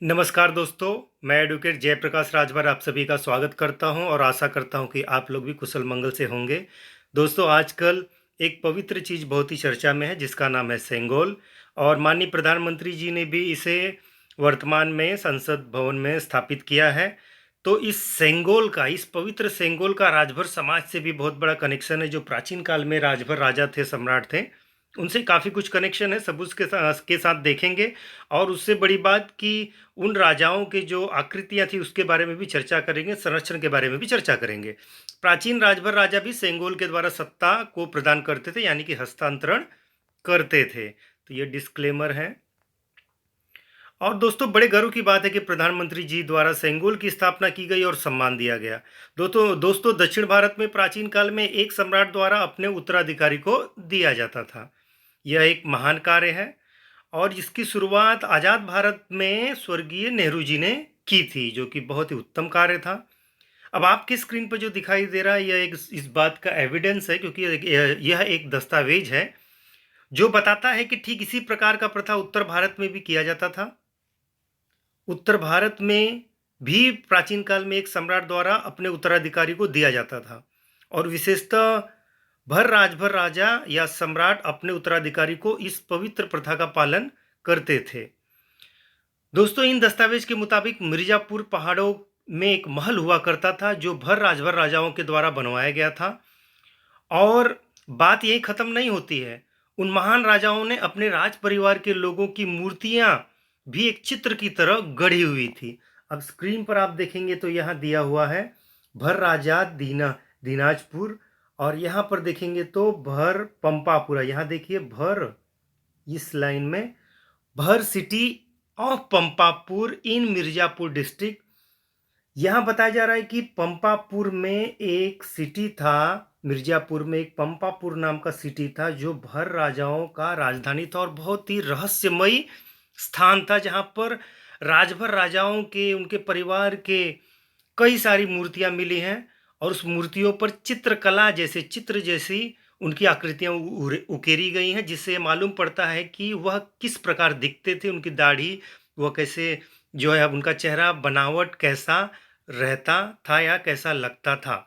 नमस्कार दोस्तों, मैं एडवोकेट जयप्रकाश राजभर आप सभी का स्वागत करता हूं और आशा करता हूं कि आप लोग भी कुशल मंगल से होंगे। दोस्तों, आजकल एक पवित्र चीज़ बहुत ही चर्चा में है जिसका नाम है सेंगोल और माननीय प्रधानमंत्री जी ने भी इसे वर्तमान में संसद भवन में स्थापित किया है। तो इस पवित्र सेंगोल का राजभर समाज से भी बहुत बड़ा कनेक्शन है। जो प्राचीन काल में राजभर राजा थे, सम्राट थे, उनसे काफ़ी कुछ कनेक्शन है, सब उसके साथ देखेंगे। और उससे बड़ी बात कि उन राजाओं के जो आकृतियाँ थी उसके बारे में भी चर्चा करेंगे, संरक्षण के बारे में भी चर्चा करेंगे। प्राचीन राजभर राजा भी सेंगोल के द्वारा सत्ता को प्रदान करते थे, यानी कि हस्तांतरण करते थे। तो ये डिस्क्लेमर है। और दोस्तों, बड़े गर्व की बात है कि प्रधानमंत्री जी द्वारा सेंगोल की स्थापना की गई और सम्मान दिया गया। दोस्तों, दक्षिण भारत में प्राचीन काल में एक सम्राट द्वारा अपने उत्तराधिकारी को दिया जाता था। यह एक महान कार्य है और इसकी शुरुआत आज़ाद भारत में स्वर्गीय नेहरू जी ने की थी, जो कि बहुत ही उत्तम कार्य था। अब आपकी स्क्रीन पर जो दिखाई दे रहा है, यह एक इस बात का एविडेंस है, क्योंकि यह एक दस्तावेज है जो बताता है कि ठीक इसी प्रकार का प्रथा उत्तर भारत में भी किया जाता था। उत्तर भारत में भी प्राचीन काल में एक सम्राट द्वारा अपने उत्तराधिकारी को दिया जाता था और विशेषतः भर राजा या सम्राट अपने उत्तराधिकारी को इस पवित्र प्रथा का पालन करते थे। दोस्तों, इन दस्तावेज के मुताबिक मिर्जापुर पहाड़ों में एक महल हुआ करता था जो भर राजाओं के द्वारा बनवाया गया था। और बात यही खत्म नहीं होती है। उन महान राजाओं ने अपने राज परिवार के लोगों की मूर्तियां भी एक चित्र की तरह गढ़ी हुई थी। अब स्क्रीन पर आप देखेंगे तो यहाँ दिया हुआ है भर राजा दिनाजपुर, और यहाँ पर देखेंगे तो भर पंपापुरा। यहाँ देखिए भर, इस लाइन में भर city of Pampapur in Mirzapur district. यहाँ बताया जा रहा है कि पंपापुर में एक सिटी था, मिर्जापुर में एक पंपापुर नाम का सिटी था जो भर राजाओं का राजधानी था और बहुत ही रहस्यमयी स्थान था, जहाँ पर राजभर राजाओं के, उनके परिवार के कई सारी मूर्तियां मिली हैं और उस मूर्तियों पर चित्रकला जैसे चित्र जैसी उनकी आकृतियां उकेरी गई हैं, जिससे ये मालूम पड़ता है कि वह किस प्रकार दिखते थे, उनकी दाढ़ी, वह कैसे, जो है, अब उनका चेहरा बनावट कैसा रहता था या कैसा लगता था।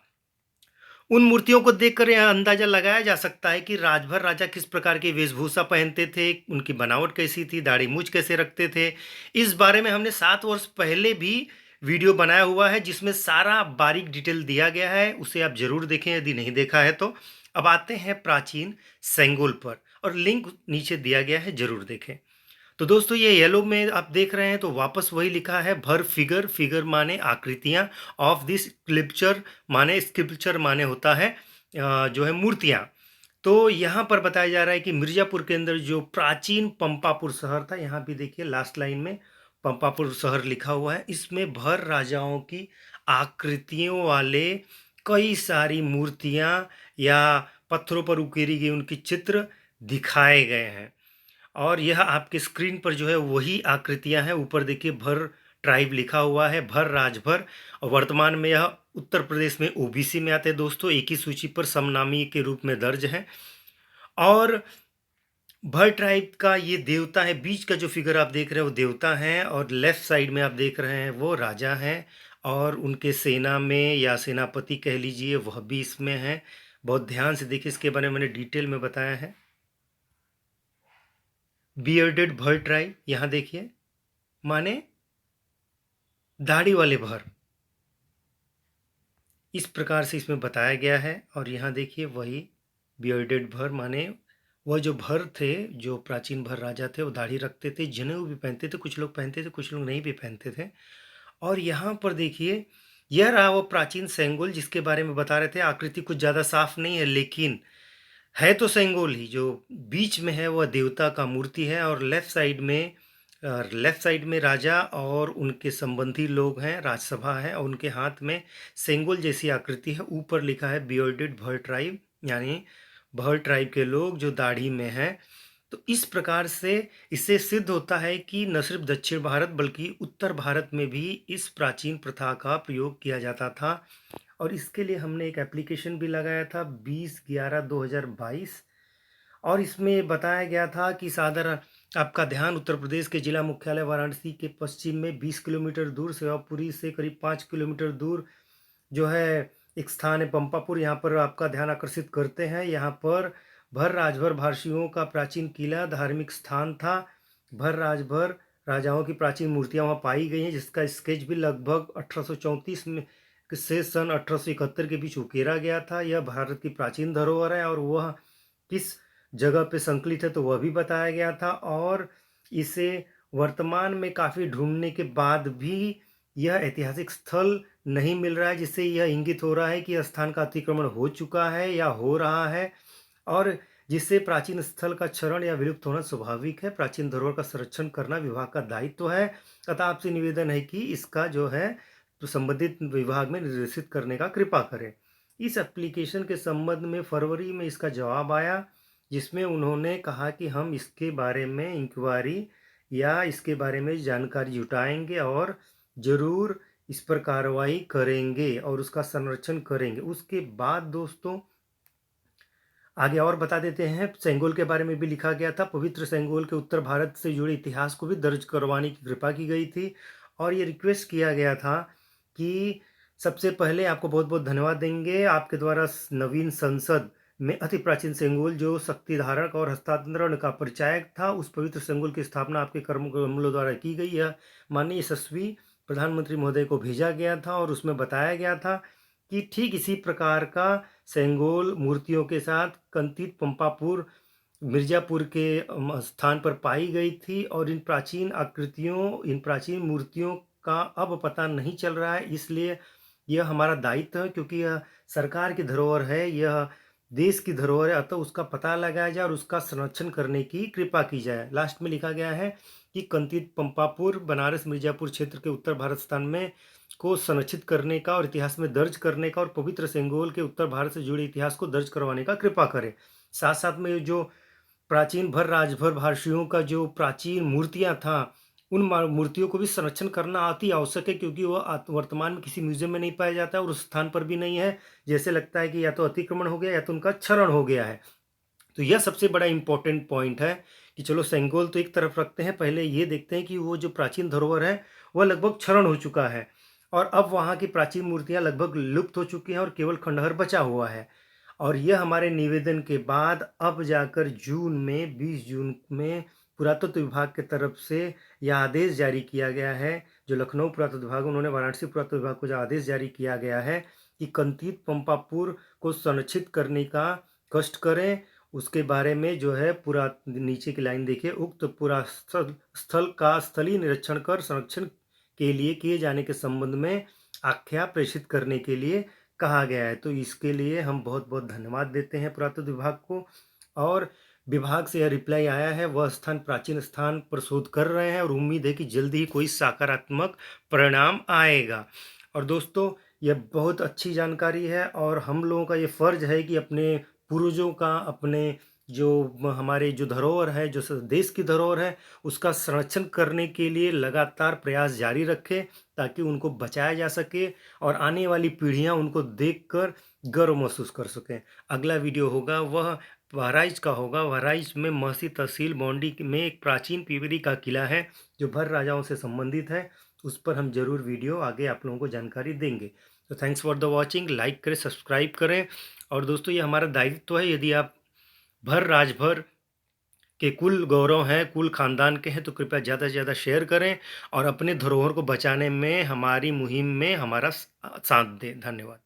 उन मूर्तियों को देखकर यह अंदाजा लगाया जा सकता है कि राजभर राजा किस प्रकार की वेशभूषा पहनते थे, उनकी बनावट कैसी थी, दाढ़ी मूंछ कैसे रखते थे। इस बारे में हमने 7 वर्ष पहले भी वीडियो बनाया हुआ है जिसमें सारा बारीक डिटेल दिया गया है, उसे आप जरूर देखें यदि नहीं देखा है तो। अब आते हैं प्राचीन सेंगोल पर, और लिंक नीचे दिया गया है, जरूर देखें। तो दोस्तों, ये येलो में आप देख रहे हैं तो वापस वही लिखा है भर फिगर, फिगर माने आकृतियां, ऑफ दिस स्क्रिप्चर माने होता है जो है मूर्तियां। तो यहाँ पर बताया जा रहा है कि मिर्जापुर के अंदर जो प्राचीन पंपापुर शहर था, यहाँ भी देखिए लास्ट लाइन में पंपापुर शहर लिखा हुआ है, इसमें भर राजाओं की आकृतियों वाले कई सारी मूर्तियां या पत्थरों पर उकेरी गई उनकी चित्र दिखाए गए हैं। और यह आपके स्क्रीन पर जो है वही आकृतियां हैं। ऊपर देखिए भर ट्राइब लिखा हुआ है, भर राजभर, और वर्तमान में यह उत्तर प्रदेश में ओबीसी में आते हैं दोस्तों, एक ही सूची पर समनामी के रूप में दर्ज है। और भर ट्राइब का ये देवता है, बीच का जो फिगर आप देख रहे हैं वो देवता है, और लेफ्ट साइड में आप देख रहे हैं वो राजा हैं, और उनके सेना में या सेनापति कह लीजिए वह भी इसमें है। बहुत ध्यान से देखिए, इसके बारे में मैंने डिटेल में बताया है। बियर्डेड भर ट्राइब, यहाँ देखिए, माने दाढ़ी वाले भर, इस प्रकार से इसमें बताया गया है। और यहाँ देखिए वही बियर्डेड भर, माने वह जो भर थे, जो प्राचीन भर राजा थे, वो दाढ़ी रखते थे, जनेऊ भी पहनते थे, कुछ लोग पहनते थे, कुछ लोग नहीं भी पहनते थे। और यहाँ पर देखिए, यह रहा वो प्राचीन सेंगोल जिसके बारे में बता रहे थे। आकृति कुछ ज़्यादा साफ नहीं है, लेकिन है तो सेंगोल ही। जो बीच में है वह देवता का मूर्ति है, और लेफ्ट साइड में राजा और उनके संबंधी लोग हैं, राजसभा है, और उनके हाथ में सेंगोल जैसी आकृति है। ऊपर लिखा है बियर्डेड भर ट्राइब, यानी भर ट्राइब के लोग जो दाढ़ी में हैं। तो इस प्रकार से इससे सिद्ध होता है कि न सिर्फ दक्षिण भारत बल्कि उत्तर भारत में भी इस प्राचीन प्रथा का प्रयोग किया जाता था। और इसके लिए हमने एक एप्लीकेशन भी लगाया था 20/11/2022, और इसमें बताया गया था कि आपका ध्यान उत्तर प्रदेश के जिला मुख्यालय वाराणसी के पश्चिम में 20 किलोमीटर दूर सेवापुरी से करीब 5 किलोमीटर दूर जो है एक स्थान है पंपापुर, यहाँ पर आपका ध्यान आकर्षित करते हैं। यहाँ पर भर राजभर भारषियों का प्राचीन किला धार्मिक स्थान था। भर राजभर राजाओं की प्राचीन मूर्तियां वहाँ पाई गई हैं, जिसका स्केच भी लगभग 1834 में से सन 1871 के बीच उकेरा गया था। यह भारत की प्राचीन धरोहर है और वह किस जगह पे संकलित है तो वह भी बताया गया था। और इसे वर्तमान में काफ़ी ढूंढने के बाद भी यह ऐतिहासिक स्थल नहीं मिल रहा है, जिससे यह इंगित हो रहा है कि यह स्थान का अतिक्रमण हो चुका है या हो रहा है, और जिससे प्राचीन स्थल का क्षरण या विलुप्त होना स्वाभाविक है। प्राचीन धरोहर का संरक्षण करना विभाग का दायित्व है। अतः आपसे निवेदन है कि इसका जो है तो संबंधित विभाग में निर्देशित करने का कृपा करें। इस एप्लीकेशन के संबंध में फरवरी में इसका जवाब आया, जिसमें उन्होंने कहा कि हम इसके बारे में इंक्वायरी या इसके बारे में जानकारी जुटाएंगे और ज़रूर इस पर कार्रवाई करेंगे और उसका संरक्षण करेंगे। उसके बाद दोस्तों आगे और बता देते हैं, सेंगोल के बारे में भी लिखा गया था। पवित्र सेंगोल के उत्तर भारत से जुड़े इतिहास को भी दर्ज करवाने की कृपा की गई थी और ये रिक्वेस्ट किया गया था कि सबसे पहले आपको बहुत बहुत धन्यवाद देंगे, आपके द्वारा नवीन संसद में अति प्राचीन सेंगोल जो शक्ति धारक और हस्तांतरण का परिचायक था, उस पवित्र सेंगोल की स्थापना आपके कर्मों द्वारा की गई है। माननीय यशस्वी प्रधानमंत्री महोदय को भेजा गया था और उसमें बताया गया था कि ठीक इसी प्रकार का सेंगोल मूर्तियों के साथ कंतित पंपापुर मिर्जापुर के स्थान पर पाई गई थी और इन प्राचीन आकृतियों, इन प्राचीन मूर्तियों का अब पता नहीं चल रहा है। इसलिए यह हमारा दायित्व है, क्योंकि यह सरकार की धरोहर है, यह देश की धरोहर है, अतः उसका पता लगाया जाए और उसका संरक्षण करने की कृपा की जाए। लास्ट में लिखा गया है कि कंतित पंपापुर बनारस मिर्जापुर क्षेत्र के उत्तर भारत स्थान में को संरक्षित करने का और इतिहास में दर्ज करने का और पवित्र सेंगोल के उत्तर भारत से जुड़े इतिहास को दर्ज करवाने का कृपा करें। साथ साथ में जो प्राचीन भर राजभर भारषियों का जो प्राचीन मूर्तियां था, उन मूर्तियों को भी संरक्षण करना अति आवश्यक है, क्योंकि वह वर्तमान में किसी म्यूजियम में नहीं पाया जाता है और उस स्थान पर भी नहीं है। जैसे लगता है कि या तो अतिक्रमण हो गया या तो उनका क्षरण हो गया है। तो यह सबसे बड़ा इम्पोर्टेंट पॉइंट है कि चलो सेंगोल तो एक तरफ रखते हैं, पहले ये देखते हैं कि वो जो प्राचीन धरोहर है वह लगभग क्षरण हो चुका है और अब वहाँ की प्राचीन मूर्तियाँ लगभग लुप्त हो चुकी हैं और केवल खंडहर बचा हुआ है। और यह हमारे निवेदन के बाद अब जाकर जून में 20 जून में पुरातत्व विभाग की तरफ से यह आदेश जारी किया गया है, जो लखनऊ पुरातत्व विभाग, उन्होंने वाराणसी पुरातत्व विभाग को जो आदेश जारी किया गया है कि कंतित पंपापुर को संरक्षित करने का कष्ट करें। उसके बारे में जो है पूरा नीचे की लाइन देखिए, उक्त पूरा स्थल का स्थलीय निरीक्षण कर संरक्षण के लिए किए जाने के संबंध में आख्या प्रेषित करने के लिए कहा गया है। तो इसके लिए हम बहुत बहुत धन्यवाद देते हैं पुरातत्व विभाग को। और विभाग से यह रिप्लाई आया है, वह स्थान प्राचीन स्थान पर शोध कर रहे हैं और उम्मीद है कि जल्दी ही कोई सकारात्मक परिणाम आएगा। और दोस्तों यह बहुत अच्छी जानकारी है और हम लोगों का ये फर्ज है कि अपने पूर्वजों का, अपने जो हमारे जो धरोहर है, जो देश की धरोहर है, उसका संरक्षण करने के लिए लगातार प्रयास जारी रखें ताकि उनको बचाया जा सके और आने वाली पीढ़ियां उनको देखकर गर्व महसूस कर सकें। अगला वीडियो होगा वह बहराइच का होगा। बहराइच में महसी तहसील बौंडी में एक प्राचीन पीपरी का किला है जो भर राजाओं से संबंधित है। उस पर हम जरूर वीडियो आगे आप लोगों को जानकारी देंगे। तो thanks for the watching. Like करें, सब्सक्राइब करें। और दोस्तों ये हमारा दायित्व है, यदि आप भर राजभर के कुल गौरव हैं, कुल खानदान के हैं, तो कृपया ज़्यादा से ज़्यादा शेयर करें और अपने धरोहर को बचाने में हमारी मुहिम में हमारा साथ दें। धन्यवाद।